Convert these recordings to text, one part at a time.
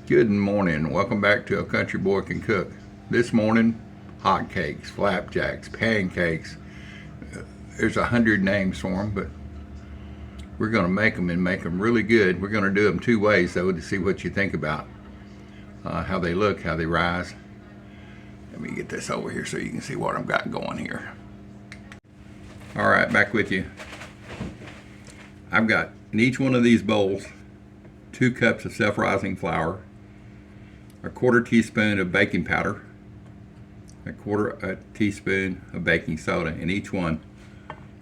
Good morning. Welcome back to A Country Boy Can Cook. This morning, hotcakes, flapjacks, pancakes. There's 100 names for them, but we're going to make them and make them really good. We're going to do them two ways, though, to see what you think about how they look, how they rise. Let me get this over here so you can see what I've got going here. All right, back with you. I've got in each one of these bowls 2 cups of self-rising flour, a 1/4 teaspoon of baking powder, a 1/4 teaspoon of baking soda in each one.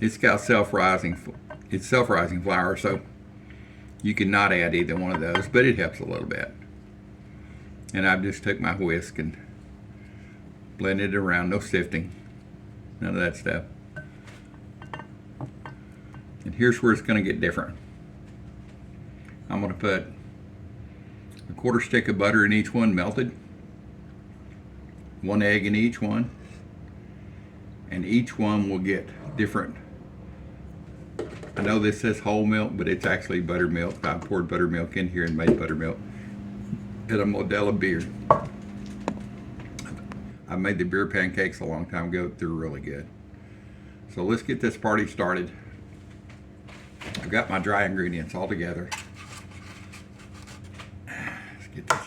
It's got self-rising flour, so you can not add either one of those, but it helps a little bit. And I've just took my whisk and blended it around, no sifting, none of that stuff. And here's where it's going to get different. I'm going to put a 1/4 stick of butter in each one, melted, 1 egg in each one, and each one will get different. I know this says whole milk, but it's actually buttermilk. I poured buttermilk in here and made buttermilk at a Modelo beer. I made the beer pancakes a long time ago. They're really good. So let's get this party started. I've got my dry ingredients all together. Let's get this.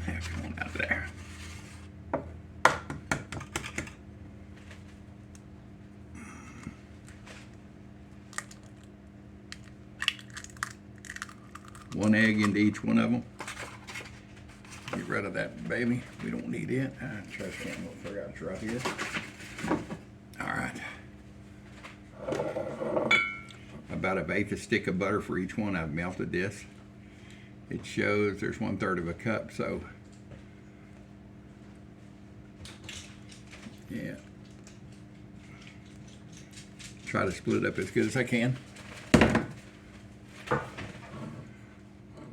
Come on out there. One egg into each one of them. Get rid of that baby. We don't need it. Trash can, I forgot it's right here. All right. About 1/8 stick of butter for each one. I've melted this. It shows there's 1/3 of a cup, so yeah. Try to split it up as good as I can.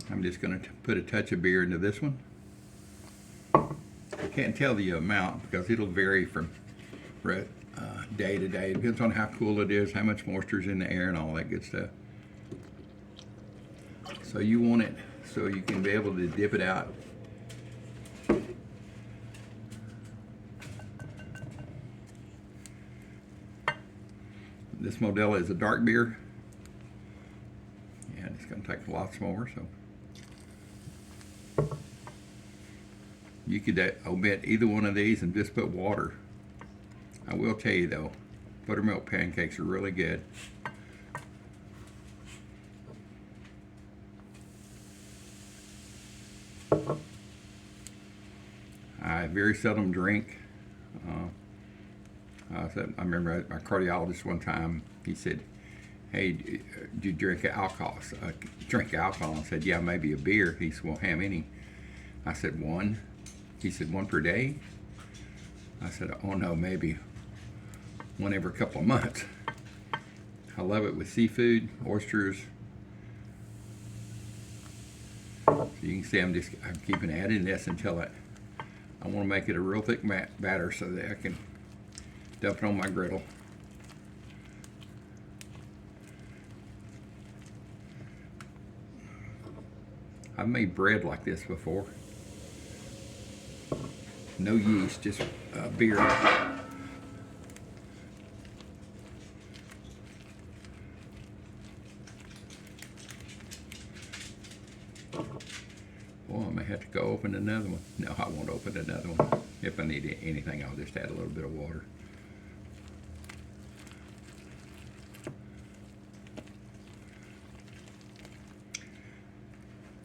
I'm just going to put a touch of beer into this one. I can't tell the amount because it'll vary from day to day. It depends on how cool it is, how much moisture is in the air, and all that good stuff. So you want it so you can be able to dip it out. This Modelo is a dark beer. Yeah, it's going to take lots more. So you could omit either one of these and just put water. I will tell you though, buttermilk pancakes are really good. I very seldom drink. I remember my cardiologist one time, he said, hey, do you drink alcohol? Drink alcohol? I said, yeah, maybe a beer. He said, well, how many? I said, 1. He said, 1 per day? I said, oh no, maybe 1 every couple of months. I love it with seafood, oysters. So you can see I'm keeping adding this until I want to make it a real thick batter so that I can dump it on my griddle. I've made bread like this before. No yeast, just beer. Well, I may have to go open another one. No, I won't open another one. If I need anything, I'll just add a little bit of water.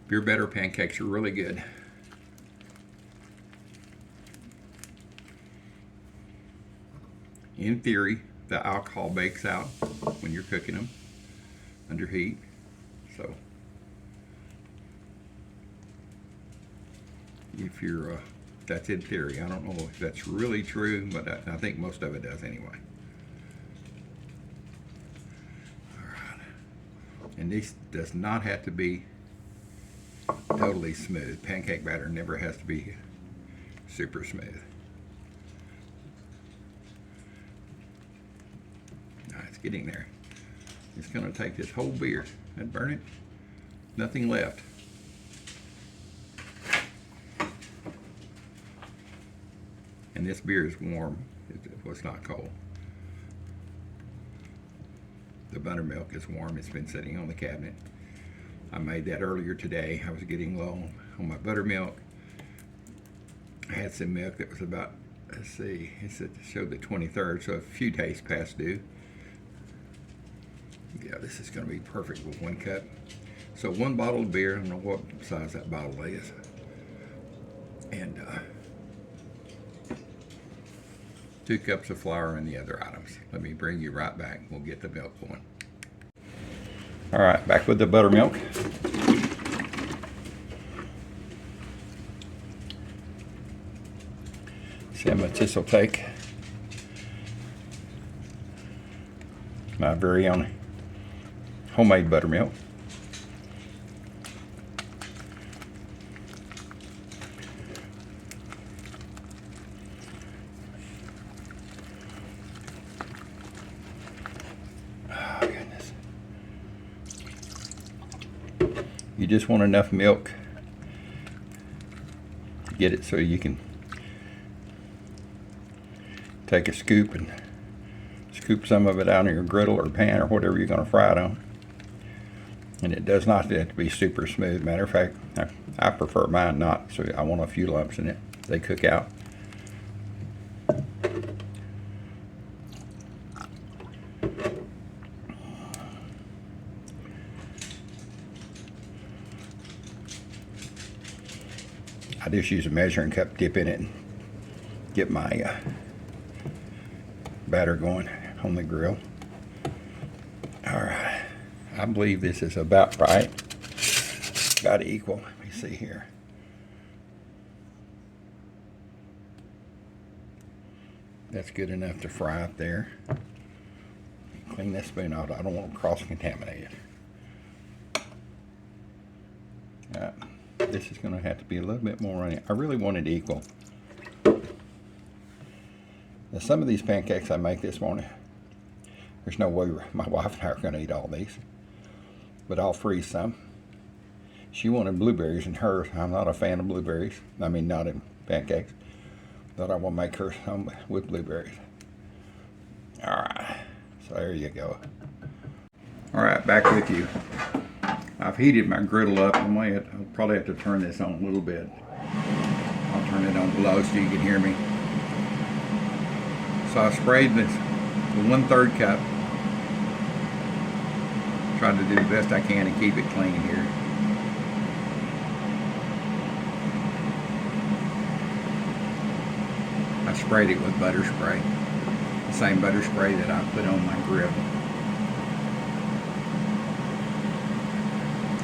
Beer batter pancakes are really good. In theory, the alcohol bakes out when you're cooking them under heat. So if you're, that's in theory. I don't know if that's really true, but I think most of it does anyway. All right. And this does not have to be totally smooth. Pancake batter never has to be super smooth. It's getting there. It's going to take this whole beer and burn it. Nothing left. And this beer is warm. It's not cold. The buttermilk is warm. It's been sitting on the cabinet. I made that earlier today. I was getting low on my buttermilk. I had some milk that was about, let's see, it showed the 23rd, so a few days past due. Yeah, this is going to be perfect with 1 cup. So 1 bottle of beer. I don't know what size that bottle is. And 2 cups of flour and the other items. Let me bring you right back. We'll get the milk going. All right, back with the buttermilk. See how much this will take. My very own homemade buttermilk. You just want enough milk to get it so you can take a scoop and scoop some of it out in your griddle or pan or whatever you're going to fry it on. And it does not have to be super smooth. Matter of fact, I prefer mine not, so I want a few lumps in it. They cook out. I just use a measuring cup, dip in it, and get my batter going on the grill. All right, I believe this is about right, about equal. Let me see here. That's good enough to fry up there. Clean that spoon out. I don't want to cross-contaminate it. All right. This is going to have to be a little bit more on it. I really want it equal. Now, some of these pancakes I make this morning, there's no way my wife and I are going to eat all these. But I'll freeze some. She wanted blueberries in hers. I'm not a fan of blueberries. I mean, not in pancakes. But I will make her some with blueberries. All right. So there you go. All right, back with you. I've heated my griddle up. I'll probably have to turn this on a little bit. I'll turn it on low so you can hear me. So I sprayed this the 1/3 cup. Tried to do the best I can to keep it clean here. I sprayed it with butter spray. The same butter spray that I put on my grill.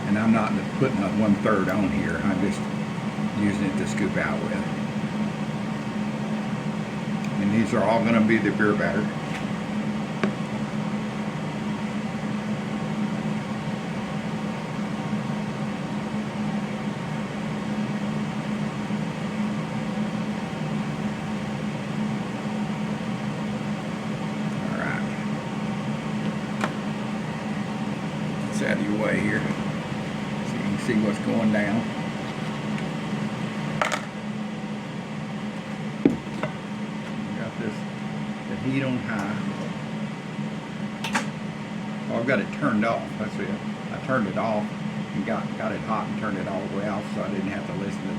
And I'm not putting a 1/3 on here. I'm just using it to scoop out with. And these are all going to be the beer batter. All right. It's out of your way here. See what's going down. Got the heat on high. Oh, I've got it turned off. That's it. I turned it off and got it hot and turned it all the way off, so I didn't have to listen to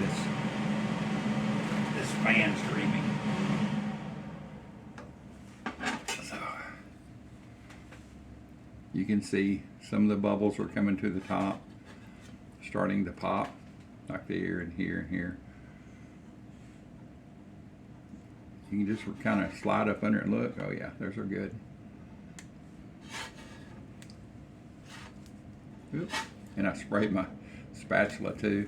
this fan screaming. So you can see some of the bubbles are coming to the top, starting to pop, like there and here and here. You can just kind of slide up under it and look. Oh yeah, those are good. Oops. And I sprayed my spatula too.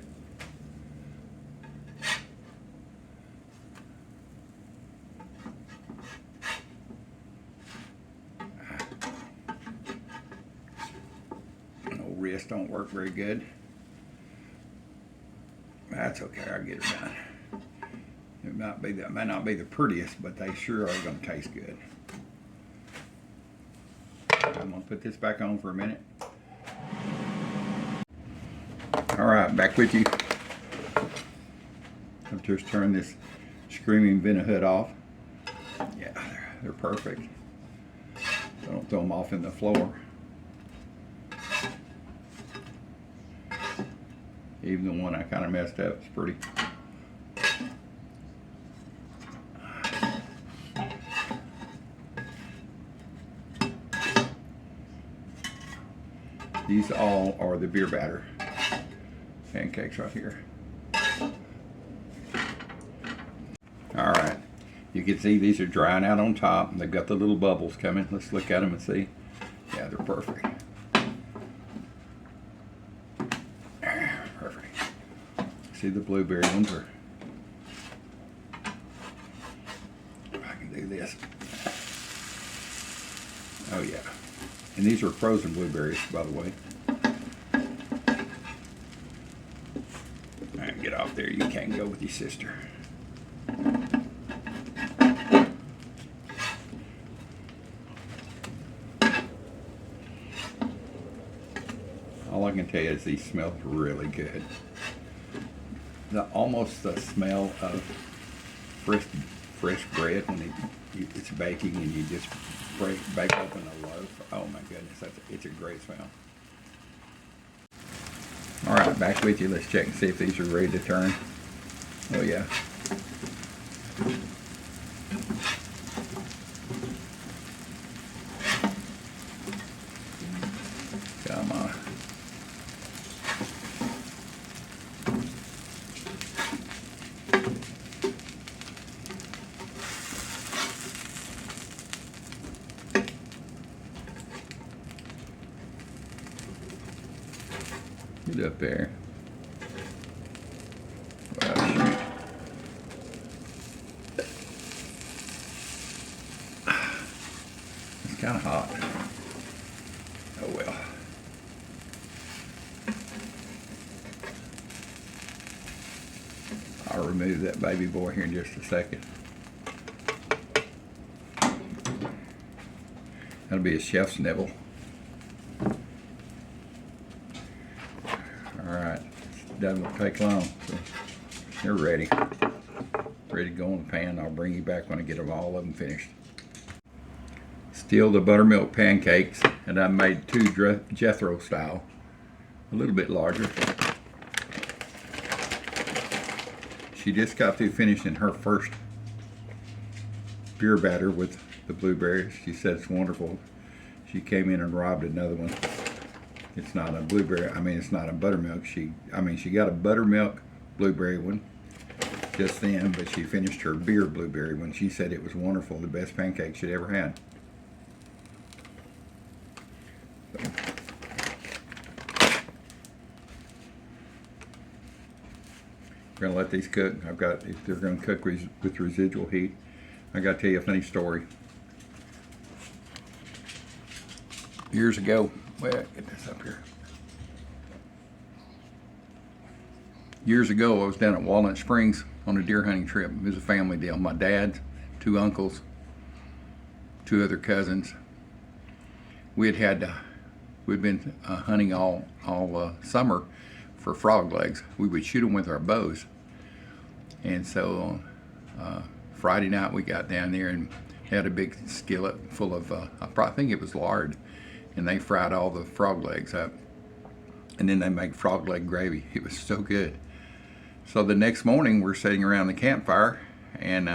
My old wrist don't work very good. That's okay, I'll get it done. It may not be the prettiest, but they sure are going to taste good. I'm gonna put this back on for a minute. All right, back with you. I've just turned this screaming Hood off. Yeah, they're perfect. So don't throw them off in the floor. Even the one I kind of messed up is pretty. These all are the beer batter pancakes right here. All right, you can see these are drying out on top, and they've got the little bubbles coming. Let's look at them and see. Yeah, they're perfect. Perfect. See, the blueberry ones are. If I can do this. Oh yeah. And these are frozen blueberries, by the way. All right, get off there. You can't go with your sister. All I can tell you is these smell really good. Almost the smell of fresh bread when it's baking and you just bake open a loaf. Oh my goodness, it's a great smell. All right, back with you. Let's check and see if these are ready to turn. Oh yeah. Come on. Get up there. Well, shoot. It's kind of hot. Oh well. I'll remove that baby boy here in just a second. That'll be a chef's nibble. Alright, doesn't take long, so they're ready. Ready to go in the pan. I'll bring you back when I get them all of them finished. Still the buttermilk pancakes, and I made two Jethro style, a little bit larger. She just got through finishing her first beer batter with the blueberries. She said it's wonderful. She came in and robbed another one. It's not a blueberry, it's not a buttermilk. She got a buttermilk blueberry one just then, but she finished her beer blueberry one. She said it was wonderful, the best pancake she'd ever had. We're gonna let these cook. If they're gonna cook with residual heat, I gotta tell you a funny story. Years ago, well, get this up here. Years ago, I was down at Walnut Springs on a deer hunting trip. It was a family deal. My dad, two uncles, two other cousins. We'd been hunting all summer for frog legs. We would shoot them with our bows. And so Friday night we got down there and had a big skillet full of, I think it was lard. And they fried all the frog legs up. And then they made frog leg gravy. It was so good. So the next morning we're sitting around the campfire, and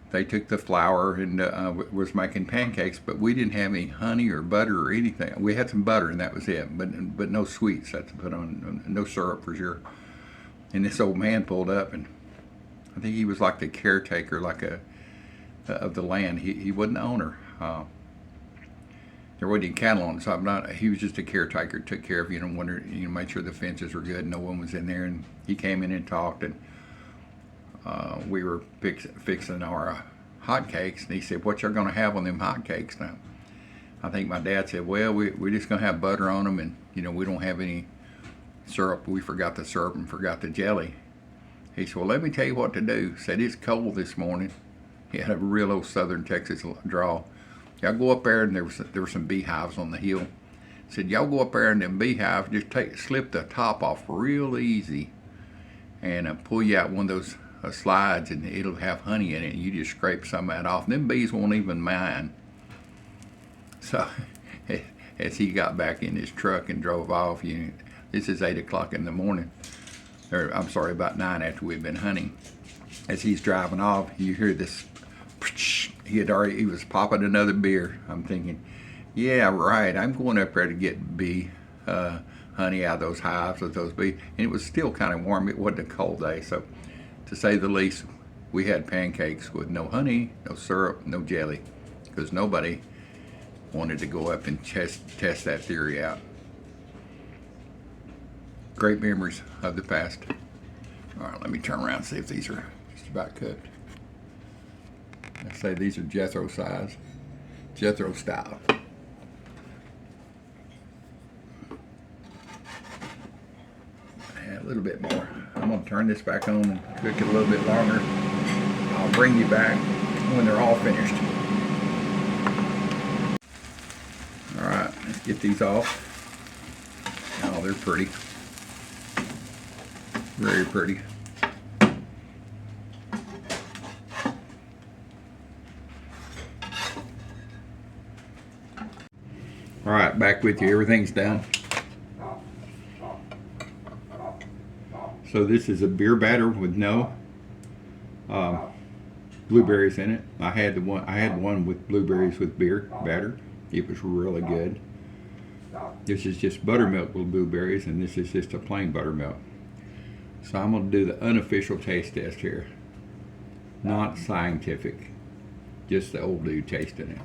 they took the flour and was making pancakes, but we didn't have any honey or butter or anything. We had some butter and that was it, but no sweets that to put on, no syrup for sure. And this old man pulled up, and I think he was like the caretaker, of the land. He wasn't the owner. There wasn't any cattle on it, so he was just a caretaker, took care of, made sure the fences were good and no one was in there. And he came in and talked, and we were fixing our hotcakes, and he said, "What y'all gonna have on them hotcakes now?" I think my dad said, "Well, we're just gonna have butter on them, and we don't have any syrup. We forgot the syrup and forgot the jelly." He said, "Well, let me tell you what to do." Said, "It's cold this morning." He had a real old southern Texas drawl. y'all go up there, and there were some beehives on the hill. Said, y'all go up there in them beehives, just slip the top off real easy, and pull you out one of those slides, and it'll have honey in it, and you just scrape some of that off. And them bees won't even mind. So as he got back in his truck and drove off, this is 8 o'clock in the morning, or I'm sorry, about 9 after we'd been hunting. As he's driving off, you hear this, he was popping another beer. I'm thinking, yeah, right, I'm going up there to get bee honey out of those hives with those bees. And it was still kind of warm. It wasn't a cold day. So to say the least, we had pancakes with no honey, no syrup, no jelly, because nobody wanted to go up and test that theory out. Great memories of the past. All right, let me turn around and see if these are just about cooked. I say these are Jethro size, Jethro style. A little bit more. I'm going to turn this back on and cook it a little bit longer. I'll bring you back when they're all finished. All right, let's get these off. Oh, they're pretty. Very pretty. All right, back with you. Everything's done. So this is a beer batter with no blueberries in it. I had one with blueberries with beer batter. It was really good. This is just buttermilk with blueberries, and this is just a plain buttermilk. So I'm going to do the unofficial taste test here. Not scientific. Just the old dude tasting it.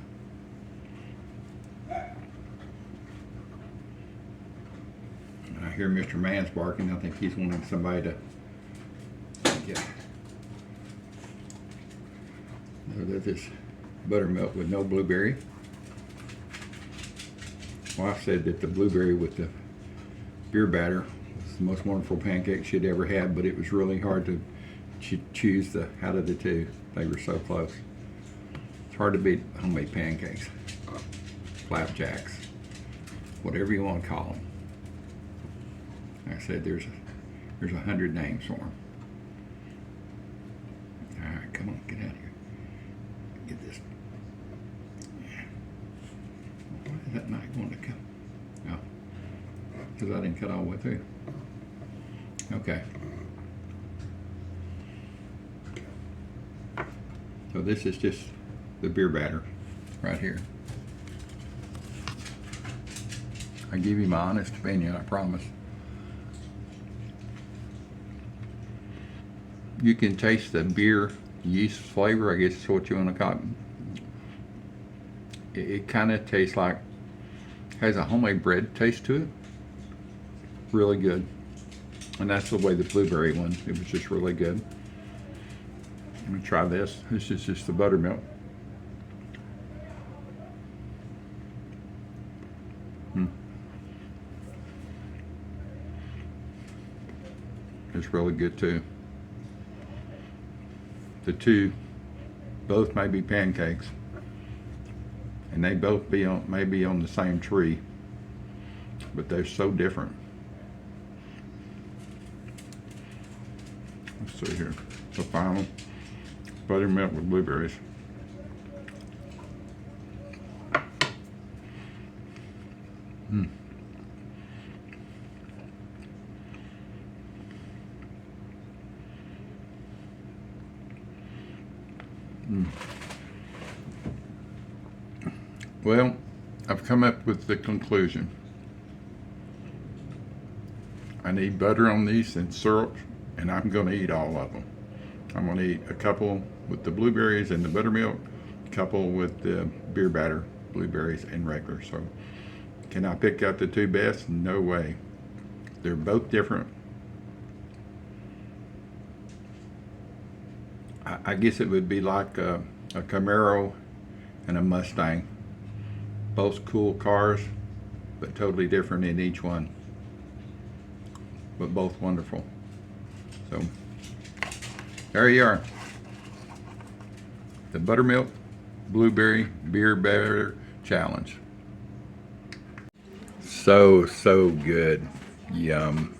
I hear Mr. Mann's barking. I think he's wanting somebody to get. So there's this buttermilk with no blueberry. Wife said that the blueberry with the beer batter was the most wonderful pancake she'd ever had, but it was really hard to choose out of the two. They were so close. It's hard to beat homemade pancakes. Flapjacks. Whatever you want to call them. Like I said, there's 100 names for them. All right, come on, get out of here. Get this. Yeah. Why is that not going to come? Oh, because I didn't cut all the way through. Okay. So this is just the beer batter right here. I give you my honest opinion, I promise. You can taste the beer yeast flavor, I guess is what you want to call it. It kind of tastes like, has a homemade bread taste to it. Really good. And that's the way the blueberry one, it was just really good. Let me try this. This is just the buttermilk. It's really good too. The two both may be pancakes, and they both may be on the same tree, but they're so different. Let's see here. The final buttermilk with blueberries. Well, I've come up with the conclusion. I need butter on these and syrup, and I'm going to eat all of them. I'm going to eat a couple with the blueberries and the buttermilk, a couple with the beer batter, blueberries and regular. So, can I pick out the two best? No way. They're both different. I guess it would be like a Camaro and a Mustang. Both cool cars, but totally different in each one. But both wonderful. So, there you are. The buttermilk Blueberry Beer Bear Challenge. So good. Yum.